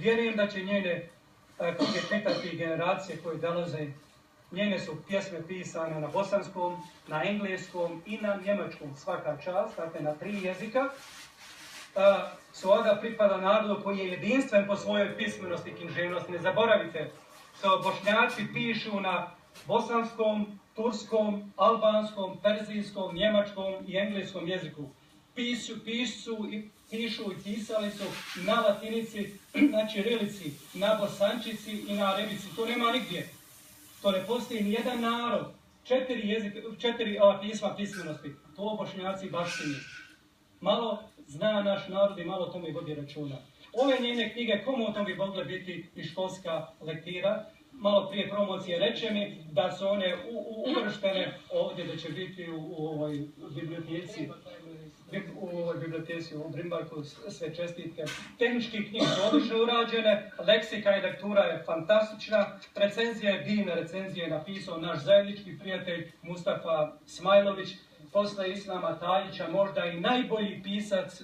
Vjerujem da će njene knjige čitati generacije koje dolaze. Njene su pjesme pisane na bosanskom, na engleskom i na njemačkom, svaka čast, dakle na 3 jezika. Sloga pripada narodu koji je jedinstven po svojoj pismenosti i književnosti. Ne zaboravite, Bošnjaci pišu na bosanskom, turskom, albanskom, perzijskom, njemačkom i engleskom jeziku. Pišu i pisali su na latinici, na ćirilici, na bosančici i na arabici. To nema nigdje. To ne postoji ni jedan narod. 4 pisma pismenosti. To Bošnjaci baštini. Malo zna naš narod i malo tome vodi računa. Ove njene knjige, komu o tom bi mogle biti i školska lektira? Malo prije promocije reče mi da su one uvrštene ovdje, da će biti u ovoj biblioteci. U Brimbarku sve čestitke. Tehnički knjige su odlično urađene, leksika i lektura je fantastična, recenzija je divna, recenzija je napisao naš zajednički prijatelj Mustafa Smajlović, posle Islama Tajića, možda i najbolji pisac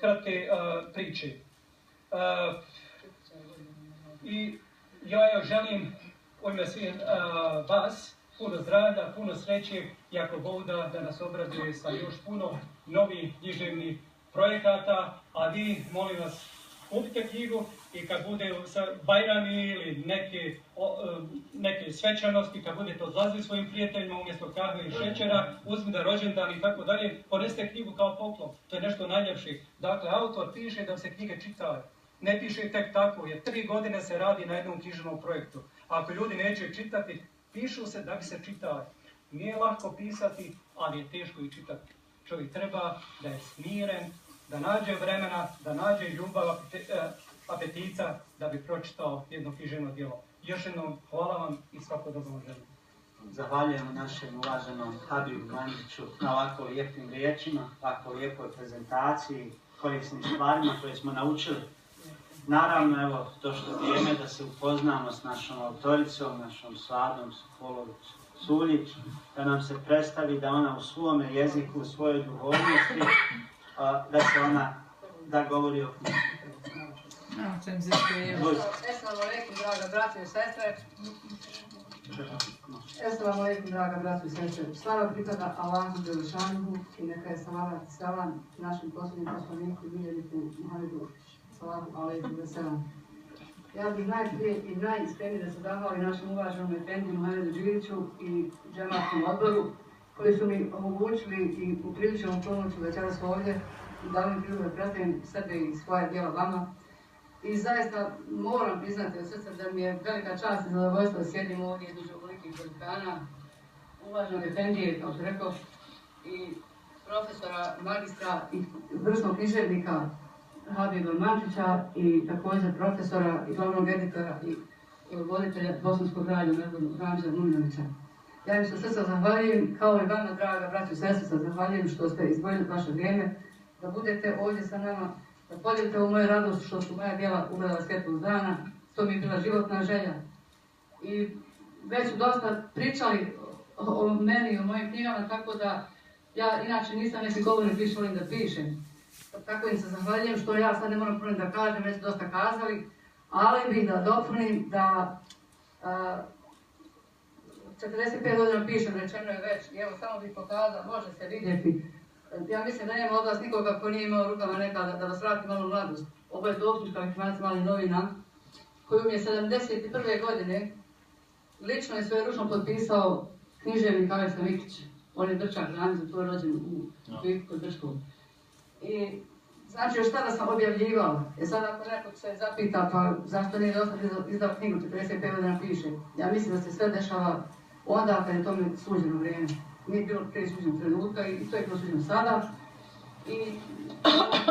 kratke priče. I ja želim u ime svih vas puno zdravlja, puno sreće i ako Bog da nas obraduje sa još puno novih književnih projekata, a vi, molim vas, kupite knjigu i kad bude Bajrami ili neke svečanosti, kad budete odlazili svojim prijateljima umjesto kahve i šećera, uzmite rođendan i tako dalje, ponesite knjigu kao poklon. To je nešto najljepše. Dakle, autor piše da se knjige čitaju. Ne piše tek tako, jer 3 godine se radi na jednom književnom projektu. Ako ljudi neće čitati, pišu se da bi se čitali. Nije lako pisati, ali je teško i čitati. Čovjek treba da je smiren, da nađe vremena, da nađe ljubav, apetica, da bi pročitao jedno književno djelo. Još jednom hvala vam i svako dobro vam želim. Zahvaljujemo našem uvaženom Habibu Mandiću na ovako lijepim riječima, ovako lijepoj prezentaciji, korisnim stvarima koje smo naučili. Naravno, evo, došlo vrijeme da se upoznamo s našom autoricom, našom Sladom Suljić, da nam se predstavi da ona u svome jeziku, u svojoj duhovnosti, da govori o knjigu. Assalamu alaikum, draga braći i sestre. Assalamu alaikum, draga braći i sestre. Slava pripada Allahu Đelešanuhu i neka je salavat i salam našem posljednjem poslaniku i miljeniku Muhammedu sallallahu alaihi wa sallam. Ja bih najprije i najiskrenije da se zahvali našem uvaženom efendiju Muhammedu Điliću i džematskom odboru koji su mi omogućili i upriličnom pomoću večeras ovdje i dali mi priliku da predstavim sebe i svoje djela vama. I zaista moram priznati od srca da mi je velika čast i zadovoljstvo da sjedim ovdje između ovolikih velikana, uvaženog efendije, kao što rekao, i profesora, magistra i vrsnog književnika Habiba Mančića i također profesora i glavnog editora i voditelja Bosanskog radija Ramza Muminovića. Ja im se srca zahvaljujem, kao i vama, draga braćo i sestre, zahvaljujem što ste izdvojili vaše vrijeme, da budete ovdje sa nama, da podijelite u moju radost što su moja djela ugledala svjetlog dana, to mi je bila životna želja. I već su dosta pričali o meni i o mojim knjigama, tako da ja inače nisam neki govornik, više volim da pišem. Tako im se zahvaljujem što ja sad ne moram puno da kažem, već su dosta kazali, ali bih da dopunim da 45 godina pišem, rečeno je već, i evo samo bih pokazao, može se vidjeti. Ja mislim da nema od vas nikoga ko nije imao rukama nekada da vas vrati malo mladost. Ovo je dopisnička legitimacij malih novina, koju mi je 71. godine lično i svoje ručno potpisao književnik Aleksa Mikić. On je Drčak, Ramza, to je rođen u Viku kod Drčkovu. I znači još tada sam objavljivala. Sad ako neko se zapita pa zašto nije dosta izdao knjigu, 45 godina piše. Ja mislim da se sve dešava onda kad je tome suđeno vrijeme. Nije bilo prije suđenog trenutka i to je prosuđeno sada. I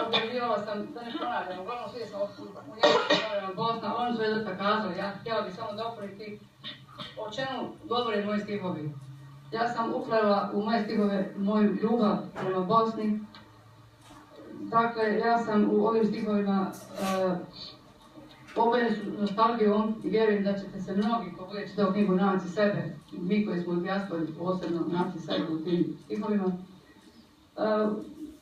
objavljivala sam, da ne ponavljam, uglavnom svi sam u Njemačkoj, Bosna, oni su je dosta kazali. Ja htjela bih samo dopuniti o čemu govore moji stihovi. Ja sam uplela u moje stihove moju ljubav prema Bosni. Dakle, ja sam u ovim stihovima obojeni su nostalgijom i vjerujem da ćete se mnogi ko bude čitao knjigu naći sebe, mi koji smo u dijaspori posebno naći sebe u tim stihovima.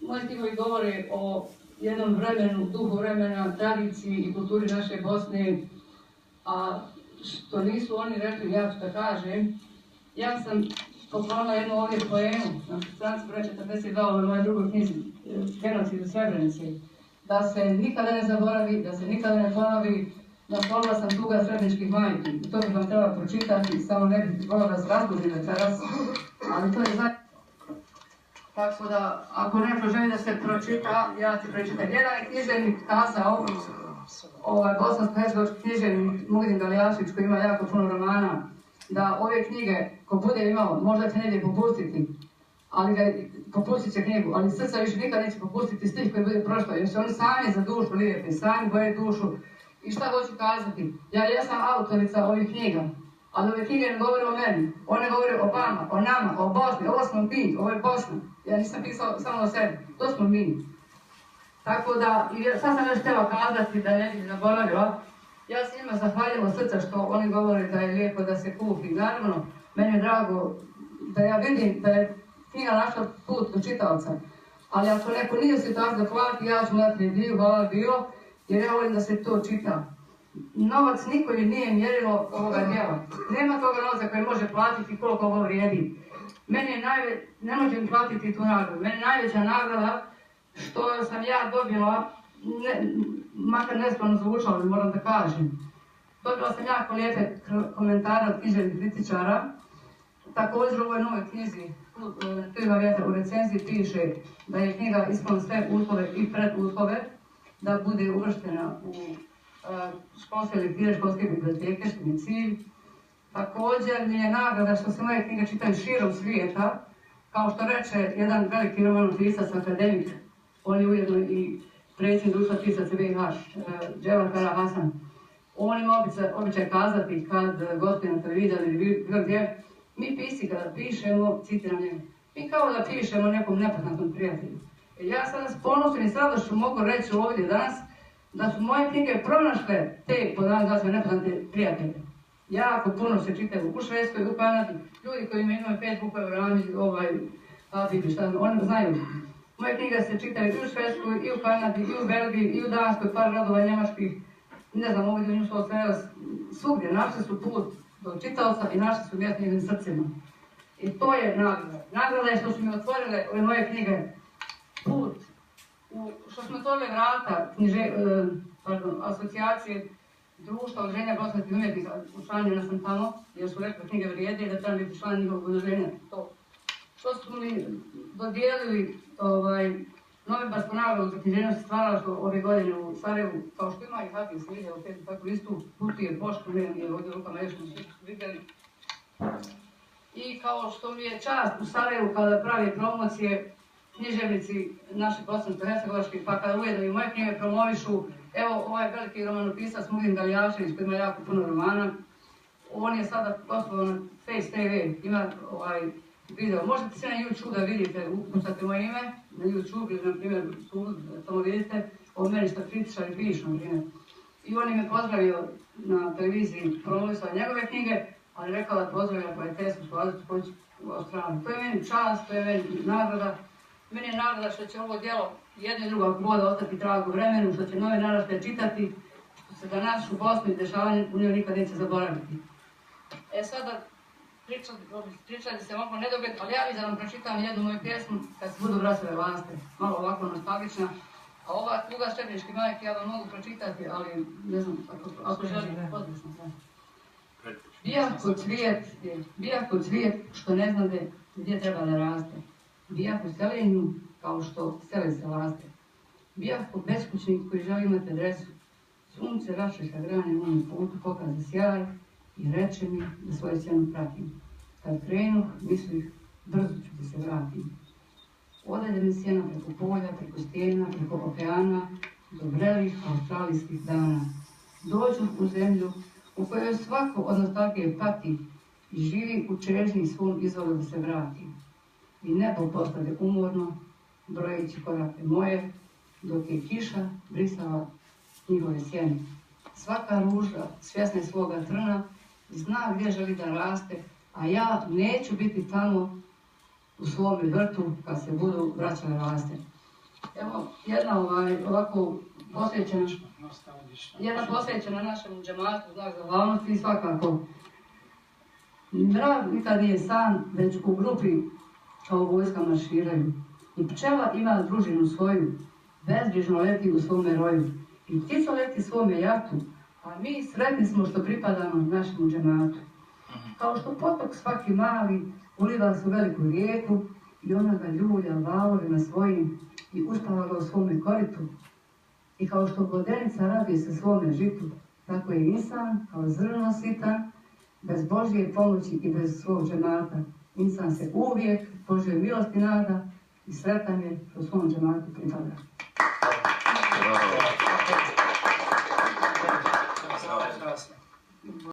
Moji stihovi govore o jednom vremenu, duhu vremena, tradiciji i kulturi naše Bosne, a što nisu oni rekli, ja ću da kažem, ja sam poklonila jednu ovdje poemu, na stranci broj 42 u mojoj drugoj knjizi, Genocid u Srebrenici, da se nikada ne zaboravi, da se nikada ne ponovi, naslovila sam tuga srebreničkih majki. To bih vam trebala pročitati, samo ne bih volila da se razbudim večeras, ali to je zaista. Tako da, ako neko želi da se pročita, ja ću pročitam. Jedan je književnik kazao, bosansko-hercegovački književnik Muhidin Galijašić, koji ima jako puno romana, da ove knjige, ko bude imao, možda će negdje popustiti, ali popustit će knjigu, ali srca više nikad neće popustiti stih koji bude prošlo, jer se oni sami za dušu lijepi, sami boje dušu. I šta hoću kazati? Ja jesam autorica ovih knjiga, ali ove knjige ne govore o meni, one govore o vama, o nama, o Bosni, ovo smo mi, ovo je Bosna. Ja nisam pisao samo o sebi, to smo mi. Tako da, i sad sam još htjela kazati da ne bih zaboravila, ja se njima zahvaljujem od srca što oni govore da je lijepo da se kupi. Naravno, meni je drago da ja vidim da je knjiga našla put do čitaoca. Ali ako neko nije u situaciji da plati, ja ću mu dati reviju, hvala bilo, jer ja volim da se to čita. Novac niko nije mjerilo ovoga djela. Nema toga novca koji može platiti koliko ovo vrijedi. Ne može mi platiti tu nagradu. Meni je najveća nagrada što sam ja dobila, makar nespravno zvučalo, moram da kažem. Dobila sam jako lijepe komentare od književnih kritičara. Također u ovoj novoj knjizi, Pliva vjetra, u recenziji piše da je knjiga ispunila sve uslove i preduslove da bude uvrštena u školske lektire, školske biblioteke, što mi je cilj. Također mi je nagrada što se moje knjige čitaju širom svijeta, kao što reče jedan veliki romanopisac, akademik, on je ujedno i predsjednik društva pisaca BiH, Dževan Kara Hasan. On ima običaj kazati kad gostuje na televiziji ili bilo gdje, mi pisci kada pišemo, citiram njega, mi kao da pišemo nekom nepoznatom prijatelju. Ja sada s ponosom i s radošću mogu reći ovdje danas da su moje knjige pronašle te podazve nepoznate prijatelje. Jako puno se čitaju u Švedskoj, u Kanadi, ljudi koji imaju Facebookove, Rami, oni znaju. Moje knjige se čitaju i u Švedskoj, i u Kanadi, i u Belgiji, i u Danskoj, par radova njemačkih, ne znam, ovdje u New South Wales, svugdje našli su put do čitaoca i našli su mjesto njihovim srcima. I to je nagrada. Nagrada je što su mi otvorile ove moje knjige put, što smo otvorile vrata asocijacije društva udruženja bosanskih umjetnika, učlanjena sam tamo, jer su rekli knjige vrijede i da trebam biti član njihovog udruženja. Što su mi dodijelili novembarsku nagradu za književnost stvaralaštvo ove godine u Sarajevu, kao što ima i Hakim Slide, u petu takvu listu, putuje poštu, ne je ovdje rukama još na svijetu su vidjeli. I kao što mi je čast u Sarajevu kada pravi promocije književnici naši bosansko-hercegovački, pa kada ujedno i moje knjige promovišu, evo ovaj veliki romanopisac Muhidin Galijašić koji ima jako puno romana, on je sada gostovao na Face TV, ima video. Možete sve na YouTube da vidite, ukucate moje ime na YouTube ili na primjer tamo vidite od meni što kritičari pišu, na primjer. I on je me pozdravio na televiziji, promovisao njegove knjige, ali rekao da pozdravila poetesku Slavicu Kojić u Australiji. To je meni čast, to je meni nagrada. Meni je nagrada što će ovo djelo jedno i drugo ako bude ostati trag u vremenu, što će nove naraštaje čitati, što se da našu Bosnu i dešavanje u njoj nikad neće zaboraviti. Sada pričati se mogu nedogled, ali ja bih da vam pročitam jednu moju pjesmu kad se budu vraćale laste, malo ovako nostalgična. A ova tuga Srebreničke majke ja vam mogu pročitati, ali ne znam, ako želim, odlično sam. Bijako cvijet što ne znade gdje treba da raste. Bijako selenju kao što sele se laste. Bijako beskućnik koji želi imati adresu. Sunce vaše sa grane u onom putu pokaza sjaj i reče mi da svoju sjenu pratim. Kad krenuh, mislih, brzo ću ti se vratim. Odalje mi sjena preko polja, preko stijena, preko okeana, do vrelih australijskih dana. Dođu u zemlju u kojoj svako od nostalgije pati i živi u čežnji svom izvoru da se vrati. I nebo postade umorno, brojeći korake moje, dok je kiša brisala njihove sjene. Svaka ruža, svjesna svoga trna, zna gdje želi da raste, a ja neću biti tamo u svome vrtu kad se budu vraćale laste. Evo, jedna ovako posvećena, našem džematu, znak zahvalnosti i svakako. Mrav nikad nije sam, već u grupi kao vojska marširaju. I pčela ima družinu svoju, bezbrižno leti u svome roju. I ptica leti svome jatu, a mi sretni smo što pripadamo našemu džematu. Kao što potok svaki mali uliva se u veliku rijeku i ona ga ljulja valovima svojim i uspava ga u svome koritu. I kao što vodenica raduje se svome žitu, tako je insan kao zrno sitan, bez Božje pomoći i bez svog džemata. Insan se uvijek Božjoj milosti nada i sretan je što svom džematu pripada.